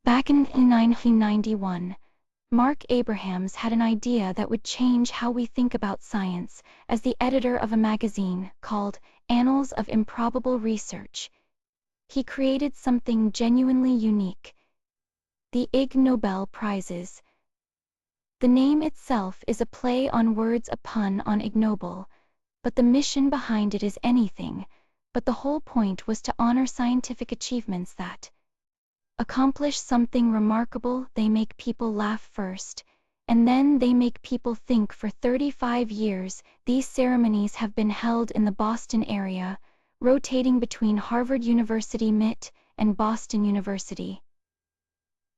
Back in 1991, Mark Abrahams had an idea that would change how we think about science. As the editor of a magazine called Annals of Improbable Research, he created something genuinely unique: the Ig Nobel Prizes. The name itself is a play on words, a pun on Ig Nobel, but the mission behind it is anything but. The whole point was to honor scientific achievements that accomplish something remarkable. They make people laugh first, and then they make people think. For 35 years, these ceremonies have been held in the Boston area, rotating between Harvard University MIT and Boston University.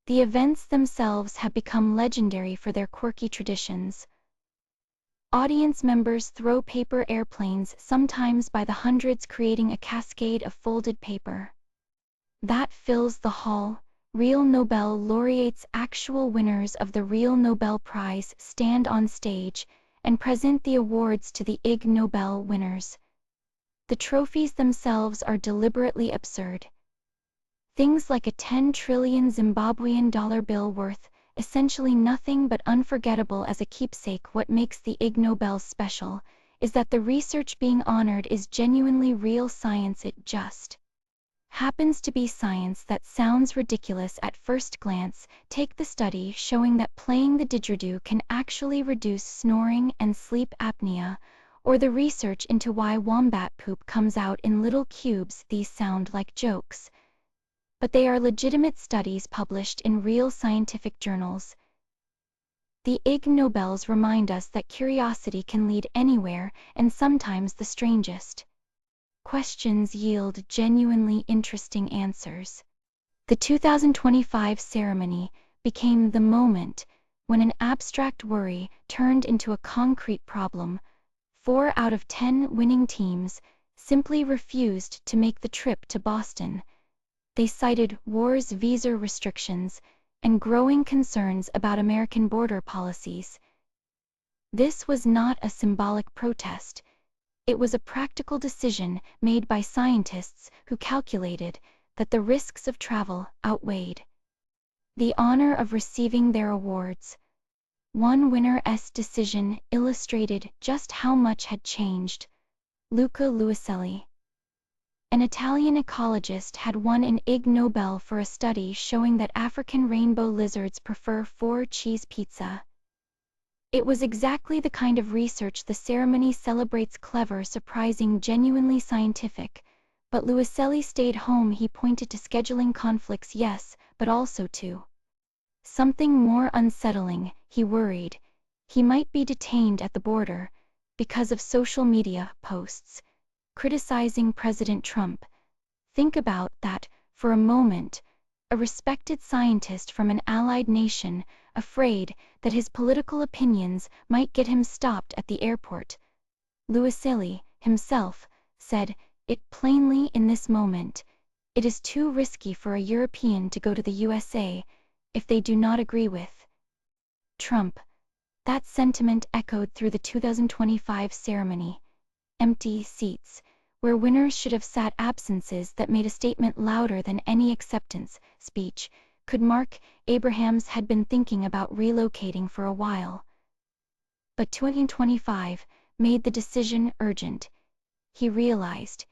The events themselves have become legendary for their quirky traditions. Audience members throw paper airplanes, sometimes by the hundreds, creating a cascade of folded paper that fills the hall. Real Nobel laureates, actual winners of the real Nobel Prize, stand on stage and present the awards to the Ig Nobel winners. The trophies themselves are deliberately absurd. Things like a 10 trillion Zimbabwean dollar bill worth essentially nothing but unforgettable as a keepsake. What makes the Ig Nobel special is that the research being honored is genuinely real science. It just happens to be science that sounds ridiculous at first glance. Take the study showing that playing the didgeridoo can actually reduce snoring and sleep apnea, or the research into why wombat poop comes out in little cubes. These sound like jokes, but they are legitimate studies published in real scientific journals. The Ig Nobels remind us that curiosity can lead anywhere, and sometimes the strangest questions yield genuinely interesting answers. The 2025 ceremony became the moment when an abstract worry turned into a concrete problem. 4 out of 10 winning teams simply refused to make the trip to Boston. They cited wars, visa restrictions, and growing concerns about American border policies. This was not a symbolic protest. It was a practical decision made by scientists who calculated that the risks of travel outweighed the honor of receiving their awards. One winner's decision illustrated just how much had changed. Luca Luiselli, an Italian ecologist, had won an Ig Nobel for a study showing that African rainbow lizards prefer 4-cheese pizza. It was exactly the kind of research the ceremony celebrates: clever, surprising, genuinely scientific. But Luiselli stayed home. He pointed to scheduling conflicts, yes, but also to something more unsettling. He worried he might be detained at the border because of social media posts criticizing President Trump. Think about that for a moment. A respected scientist from an allied nation, afraid that his political opinions might get him stopped at the airport. Luiselli himself said it plainly in this moment: it is too risky for a European to go to the USA if they do not agree with Trump. That sentiment echoed through the 2025 ceremony. Empty seats, where winners should have sat, absences that made a statement louder than any acceptance speech could. Mark Abrahams had been thinking about relocating for a while, but 2025 made the decision urgent. He realized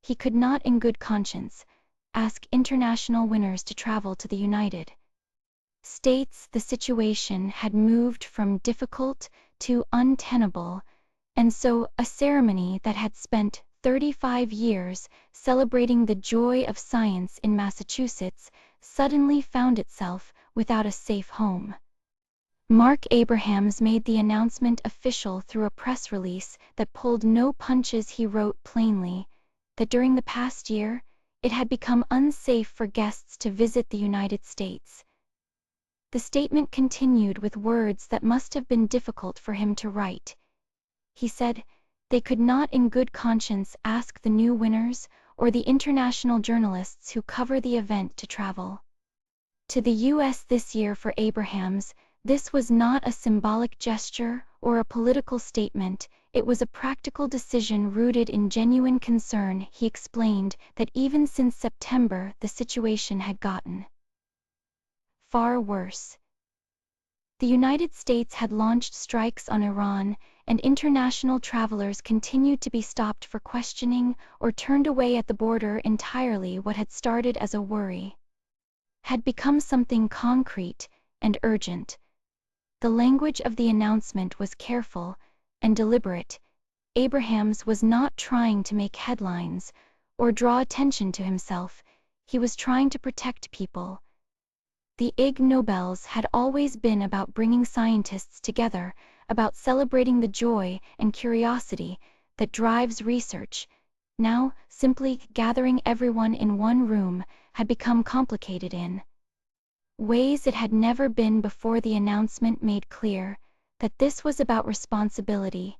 he could not in good conscience ask international winners to travel to the United States. The situation had moved from difficult to untenable, and so a ceremony that had spent 35 years celebrating the joy of science in Massachusetts suddenly found itself without a safe home. Mark Abrahams made the announcement official through a press release that pulled no punches. He wrote plainly that during the past year it had become unsafe for guests to visit the United States. The statement continued with words that must have been difficult for him to write. He said they could not in good conscience ask the new winners or the international journalists who cover the event to travel to the U.S. this year. For Abrahams, this was not a symbolic gesture or a political statement. It was a practical decision rooted in genuine concern. He explained that even since September, the situation had gotten far worse. The United States had launched strikes on Iran, and international travelers continued to be stopped for questioning or turned away at the border entirely. What had started as a worry had become something concrete and urgent. The language of the announcement was careful and deliberate. Abrahams was not trying to make headlines or draw attention to himself. He was trying to protect people. The Ig Nobels had always been about bringing scientists together, about celebrating the joy and curiosity that drives research. Now, simply gathering everyone in one room had become complicated in ways it had never been before. The announcement made clear that this was about responsibility.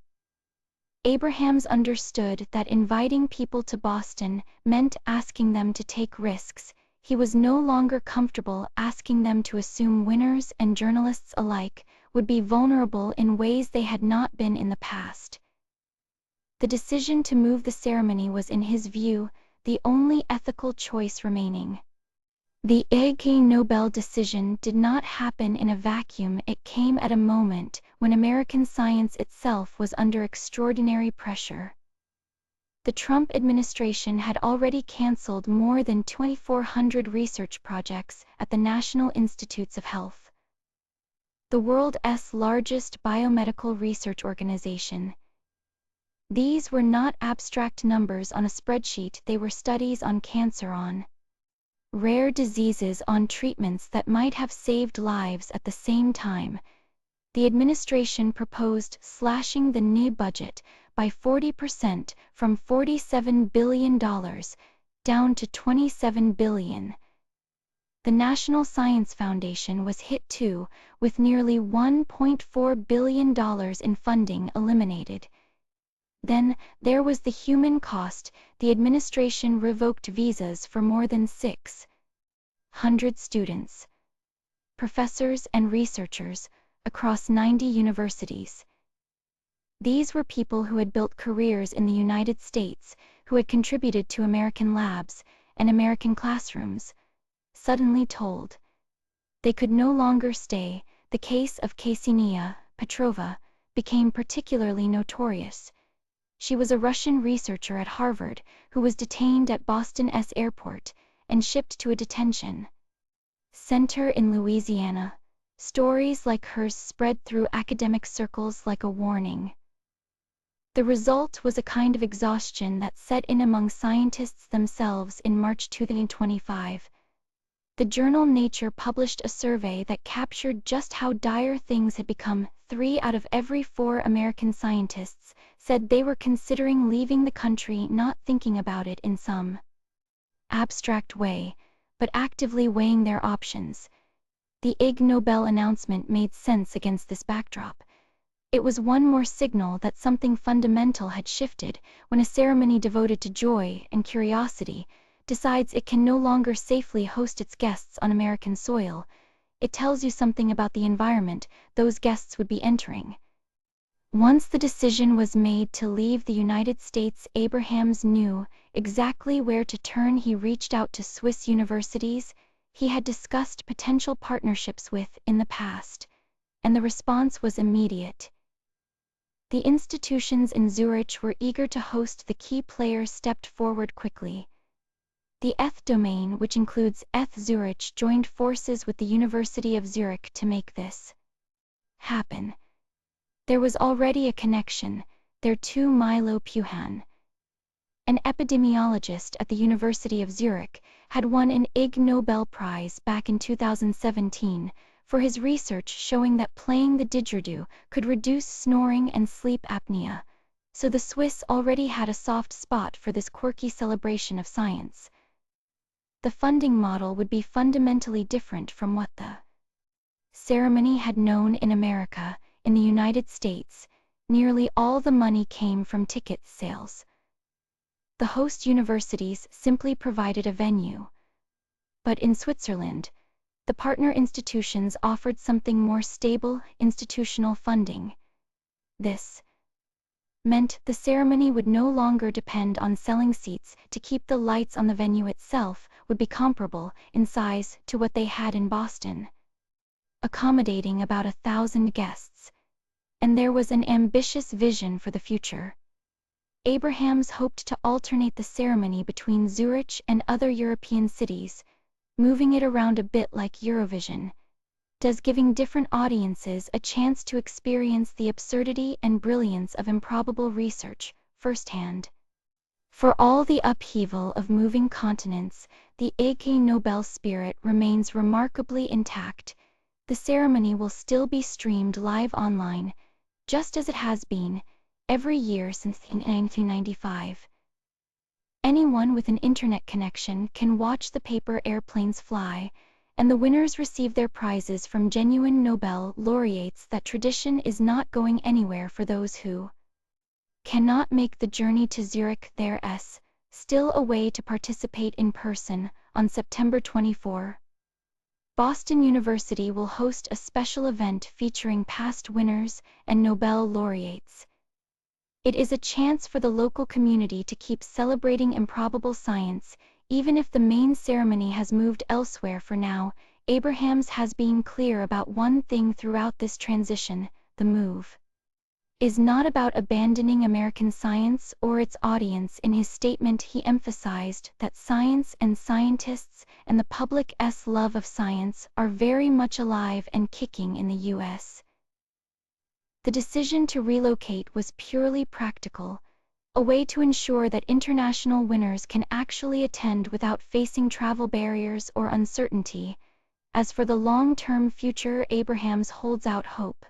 Abrahams understood that inviting people to Boston meant asking them to take risks. He was no longer comfortable asking them to assume winners and journalists alike would be vulnerable in ways they had not been in the past. The decision to move the ceremony was, in his view, the only ethical choice remaining. The Ig Nobel decision did not happen in a vacuum. It came at a moment when American science itself was under extraordinary pressure. The Trump administration had already canceled more than 2,400 research projects at the National Institutes of Health, the world's largest biomedical research organization. These were not abstract numbers on a spreadsheet. They were studies on cancer, on rare diseases, on treatments that might have saved lives. At the same time, the administration proposed slashing the NI budget by 40%, from $47 billion down to $27 billion. The National Science Foundation was hit too, with nearly $1.4 billion in funding eliminated. Then, there was the human cost. The administration revoked visas for more than 600 students, professors and researchers across 90 universities. These were people who had built careers in the United States, who had contributed to American labs and American classrooms, suddenly told they could no longer stay. The case of Ksenia Petrova became particularly notorious. She was a Russian researcher at Harvard who was detained at Boston's airport and shipped to a detention center in Louisiana. Stories like hers spread through academic circles like a warning. The result was a kind of exhaustion that set in among scientists themselves. In March 2025, the journal Nature published a survey that captured just how dire things had become. 3 out of every 4 American scientists said they were considering leaving the country, not thinking about it in some abstract way, but actively weighing their options. The Ig Nobel announcement made sense against this backdrop. It was one more signal that something fundamental had shifted. When a ceremony devoted to joy and curiosity decides it can no longer safely host its guests on American soil, it tells you something about the environment those guests would be entering. Once the decision was made to leave the United States, Abrahams knew exactly where to turn. He reached out to Swiss universities he had discussed potential partnerships with in the past, and the response was immediate. The institutions in Zurich were eager to host. The key players stepped forward quickly. The ETH domain, which includes ETH Zurich, joined forces with the University of Zurich to make this happen. There was already a connection there too. Milo Puhan, an epidemiologist at the University of Zurich, had won an Ig Nobel Prize back in 2017 for his research showing that playing the didgeridoo could reduce snoring and sleep apnea, so the Swiss already had a soft spot for this quirky celebration of science. The funding model would be fundamentally different from what the ceremony had known in America. In the United States, nearly all the money came from ticket sales. The host universities simply provided a venue. But in Switzerland, the partner institutions offered something more stable: institutional funding. This meant the ceremony would no longer depend on selling seats to keep the lights on. The venue itself would be comparable in size to what they had in Boston. accommodating about 1,000 guests, and there was an ambitious vision for the future. Abrahams hoped to alternate the ceremony between Zurich and other European cities, moving it around a bit like Eurovision, giving different audiences a chance to experience the absurdity and brilliance of improbable research firsthand. For all the upheaval of moving continents, the Ig Nobel spirit remains remarkably intact. The ceremony will still be streamed live online, just as it has been every year since 1995. Anyone with an internet connection can watch the paper airplanes fly, and the winners receive their prizes from genuine Nobel laureates. That tradition is not going anywhere for those who cannot make the journey to Zurich. There's still a way to participate in person. On September 24, Boston University will host a special event featuring past winners and Nobel laureates. It is a chance for the local community to keep celebrating improbable science, even if the main ceremony has moved elsewhere for now. Abrahams has been clear about one thing throughout this transition: the move is not about abandoning American science or its audience. In his statement, he emphasized that science and scientists and the public's love of science are very much alive and kicking in the U.S. The decision to relocate was purely practical, a way to ensure that international winners can actually attend without facing travel barriers or uncertainty. As for the long-term future, Abrahams holds out hope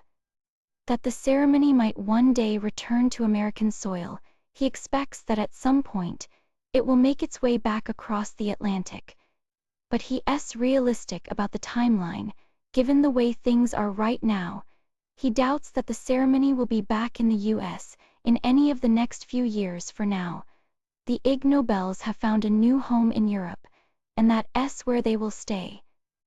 that the ceremony might one day return to American soil. He expects that at some point it will make its way back across the Atlantic, but he's realistic about the timeline. Given the way things are right now, he doubts that the ceremony will be back in the U.S. in any of the next few years. For now, the Ig Nobels have found a new home in Europe, and that's where they will stay.